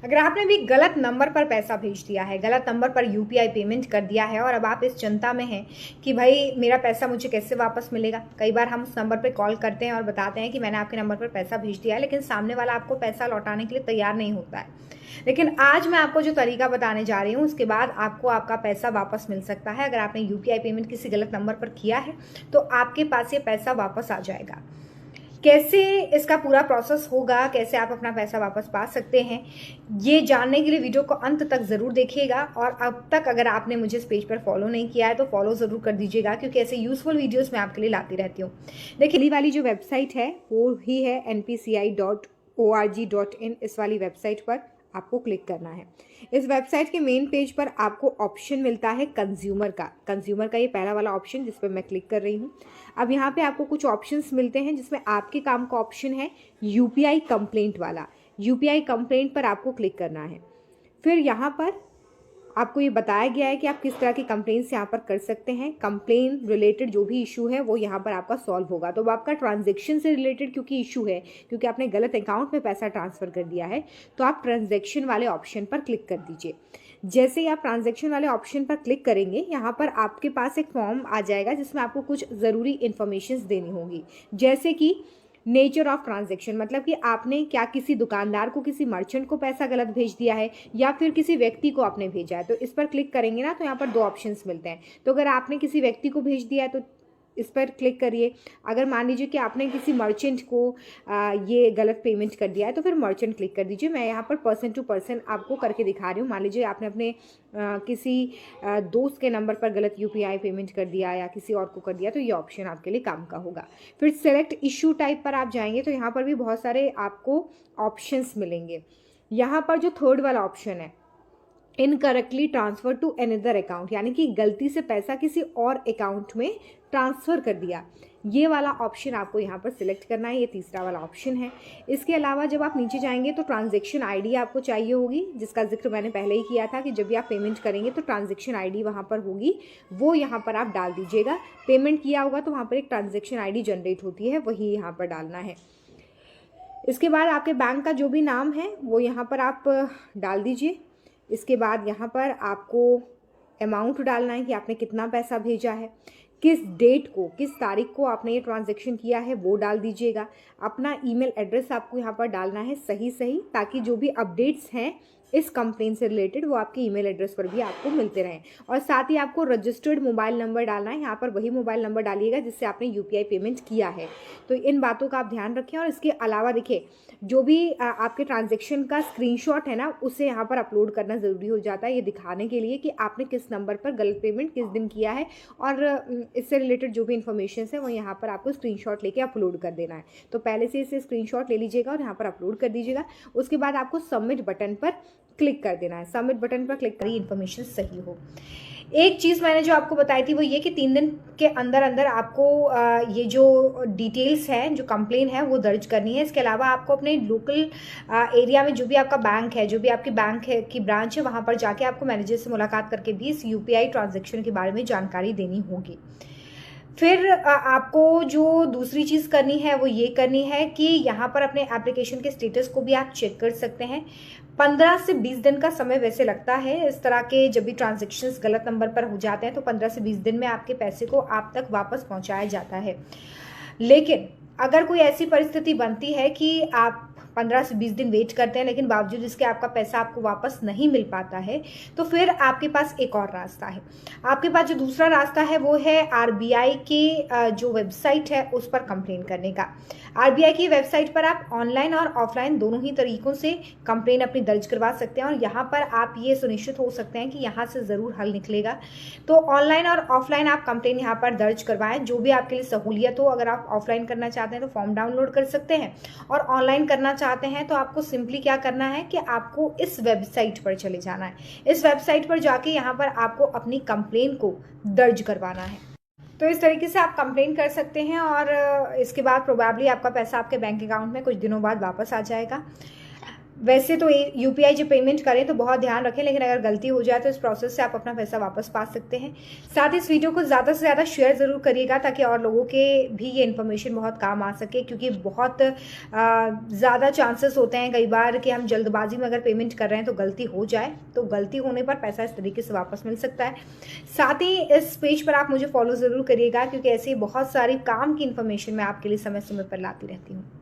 अगर आपने भी गलत नंबर पर पैसा भेज दिया है, गलत नंबर पर यूपीआई पेमेंट कर दिया है और अब आप इस चिंता में हैं कि भाई मेरा पैसा मुझे कैसे वापस मिलेगा। कई बार हम उस नंबर पर कॉल करते हैं और बताते हैं कि मैंने आपके नंबर पर पैसा भेज दिया है, लेकिन सामने वाला आपको पैसा लौटाने के लिए तैयार नहीं होता है। लेकिन आज मैं आपको जो तरीका बताने जा रही हूँ, उसके बाद आपको आपका पैसा वापस मिल सकता है। अगर आपने यूपीआई पेमेंट किसी गलत नंबर पर किया है तो आपके पास ये पैसा वापस आ जाएगा। कैसे इसका पूरा प्रोसेस होगा, कैसे आप अपना पैसा वापस पा सकते हैं, ये जानने के लिए वीडियो को अंत तक ज़रूर देखिएगा। और अब तक अगर आपने मुझे इस पेज पर फॉलो नहीं किया है तो फॉलो ज़रूर कर दीजिएगा, क्योंकि ऐसे यूज़फुल वीडियोस मैं आपके लिए लाती रहती हूँ। देखिए, पहली वाली जो वेबसाइट है वो ही है npci.org.in। इस वाली वेबसाइट पर आपको क्लिक करना है। इस वेबसाइट के मेन पेज पर आपको ऑप्शन मिलता है कंज्यूमर का ये पहला वाला ऑप्शन जिस पर मैं क्लिक कर रही हूँ। अब यहाँ पे आपको कुछ ऑप्शंस मिलते हैं जिसमें आपके काम का ऑप्शन है यूपीआई कंप्लेंट वाला। यूपीआई कंप्लेंट पर आपको क्लिक करना है। फिर यहाँ पर आपको ये बताया गया है कि आप किस तरह की कंप्लेंट्स यहाँ पर कर सकते हैं। कंप्लेन रिलेटेड जो भी इशू है वो यहाँ पर आपका सॉल्व होगा। तो आपका ट्रांजैक्शन से रिलेटेड क्योंकि इशू है, क्योंकि आपने गलत अकाउंट में पैसा ट्रांसफ़र कर दिया है, तो आप ट्रांजैक्शन वाले ऑप्शन पर क्लिक कर दीजिए। जैसे ही आप ट्रांजैक्शन वाले ऑप्शन पर क्लिक करेंगे, यहाँ पर आपके पास एक फॉर्म आ जाएगा जिसमें आपको कुछ ज़रूरी इन्फॉर्मेशन देनी होगी, जैसे कि नेचर ऑफ ट्रांजैक्शन, मतलब कि आपने क्या किसी दुकानदार को, किसी मर्चेंट को पैसा गलत भेज दिया है या फिर किसी व्यक्ति को आपने भेजा है। तो इस पर क्लिक करेंगे ना तो यहाँ पर दो ऑप्शंस मिलते हैं। तो अगर आपने किसी व्यक्ति को भेज दिया है तो इस पर क्लिक करिए। अगर मान लीजिए कि आपने किसी मर्चेंट को ये गलत पेमेंट कर दिया है तो फिर मर्चेंट क्लिक कर दीजिए। मैं यहाँ पर पर्सन टू पर्सन आपको करके दिखा रही हूँ। मान लीजिए आपने अपने किसी दोस्त के नंबर पर गलत यूपीआई पेमेंट कर दिया या किसी और को कर दिया, तो ये ऑप्शन आपके लिए काम का होगा। फिर सेलेक्ट इशू टाइप पर आप जाएंगे तो यहाँ पर भी बहुत सारे आपको ऑप्शंस मिलेंगे। यहाँ पर जो थर्ड वाला ऑप्शन है, incorrectly transfer to another account, यानी कि गलती से पैसा किसी और अकाउंट में ट्रांसफ़र कर दिया, ये वाला ऑप्शन आपको यहाँ पर सिलेक्ट करना है। ये तीसरा वाला ऑप्शन है। इसके अलावा जब आप नीचे जाएंगे तो ट्रांजैक्शन आईडी आपको चाहिए होगी, जिसका जिक्र मैंने पहले ही किया था कि जब भी आप पेमेंट करेंगे तो ट्रांजैक्शन आईडी वहाँ पर होगी, वो यहाँ पर आप डाल दीजिएगा। पेमेंट किया होगा तो वहाँ पर एक ट्रांजैक्शन आईडी जनरेट होती है, वही यहाँ पर डालना है। इसके बाद आपके बैंक का जो भी नाम है वो यहाँ पर आप डाल दीजिए। इसके बाद यहाँ पर आपको अमाउंट डालना है कि आपने कितना पैसा भेजा है, किस डेट को, किस तारीख को आपने ये ट्रांजैक्शन किया है वो डाल दीजिएगा। अपना ईमेल एड्रेस आपको यहाँ पर डालना है सही, ताकि जो भी अपडेट्स हैं इस कंप्लेन से रिलेटेड वो आपके ईमेल एड्रेस पर भी आपको मिलते रहें। और साथ ही आपको रजिस्टर्ड मोबाइल नंबर डालना है। यहाँ पर वही मोबाइल नंबर डालिएगा जिससे आपने यूपीआई पेमेंट किया है। तो इन बातों का आप ध्यान रखें। और इसके अलावा देखिए, जो भी आपके ट्रांजैक्शन का स्क्रीनशॉट है ना, उसे यहाँ पर अपलोड करना ज़रूरी हो जाता है, ये दिखाने के लिए कि आपने किस नंबर पर गलत पेमेंट किस दिन किया है। और इससे रिलेटेड जो भी इन्फॉर्मेशन है वो यहाँ पर आपको स्क्रीनशॉट लेके अपलोड कर देना है। तो पहले से इसे स्क्रीनशॉट ले लीजिएगा और यहाँ पर अपलोड कर दीजिएगा। उसके बाद आपको सबमिट बटन पर क्लिक कर देना है। सबमिट बटन पर क्लिक करिए, इन्फॉर्मेशन सही हो। एक चीज़ मैंने जो आपको बताई थी वो ये कि 3 दिन के अंदर अंदर आपको ये जो डिटेल्स हैं, जो कंप्लेन है वो दर्ज करनी है। इसके अलावा आपको अपने लोकल एरिया में जो भी आपका बैंक है, जो भी आपकी बैंक है की ब्रांच है, वहाँ पर जाके आपको मैनेजर से मुलाकात करके भी इस यूपीआई ट्रांजैक्शन के बारे में जानकारी देनी होगी। फिर आपको जो दूसरी चीज़ करनी है वो ये करनी है कि यहाँ पर अपने एप्लीकेशन के स्टेटस को भी आप चेक कर सकते हैं। 15 से 20 दिन का समय वैसे लगता है इस तरह के, जब भी ट्रांजैक्शंस गलत नंबर पर हो जाते हैं तो 15 से 20 दिन में आपके पैसे को आप तक वापस पहुँचाया जाता है। लेकिन अगर कोई ऐसी परिस्थिति बनती है कि आप 15 से 20 दिन वेट करते हैं लेकिन बावजूद इसके आपका पैसा आपको वापस नहीं मिल पाता है, तो फिर आपके पास एक और रास्ता है। आपके पास जो दूसरा रास्ता है वो है आरबीआई की जो वेबसाइट है उस पर कंप्लेन करने का। आरबीआई की वेबसाइट पर आप ऑनलाइन और ऑफलाइन दोनों ही तरीकों से कंप्लेन अपनी दर्ज करवा सकते हैं और यहाँ पर आप ये सुनिश्चित हो सकते हैं कि यहाँ से ज़रूर हल निकलेगा। तो ऑनलाइन और ऑफलाइन आप कंप्लेन यहाँ पर दर्ज करवाएं, जो भी आपके लिए सहूलियत हो। अगर आप ऑफलाइन करना चाहते हैं तो फॉर्म डाउनलोड कर सकते हैं, और ऑनलाइन करना चाहते हैं तो आपको सिंपली क्या करना है कि आपको इस वेबसाइट पर चले जाना है। इस वेबसाइट पर जाके यहाँ पर आपको अपनी कंप्लेन को दर्ज करवाना है। तो इस तरीके से आप कंप्लेन कर सकते हैं और इसके बाद प्रोबेबली आपका पैसा आपके बैंक अकाउंट में कुछ दिनों बाद वापस आ जाएगा। वैसे तो यूपीआई जब पेमेंट करें तो बहुत ध्यान रखें, लेकिन अगर गलती हो जाए तो इस प्रोसेस से आप अपना पैसा वापस पा सकते हैं। साथ ही इस वीडियो को ज़्यादा से ज़्यादा शेयर ज़रूर करिएगा ताकि और लोगों के भी ये इन्फॉर्मेशन बहुत काम आ सके, क्योंकि बहुत ज़्यादा चांसेस होते हैं कई बार कि हम जल्दबाजी में अगर पेमेंट कर रहे हैं तो गलती हो जाए, तो गलती होने पर पैसा इस तरीके से वापस मिल सकता है। साथ ही इस पेज पर आप मुझे फॉलो ज़रूर करिएगा, क्योंकि ऐसी बहुत सारी काम की इन्फॉर्मेशन मैं आपके लिए समय समय पर लाती रहती हूँ।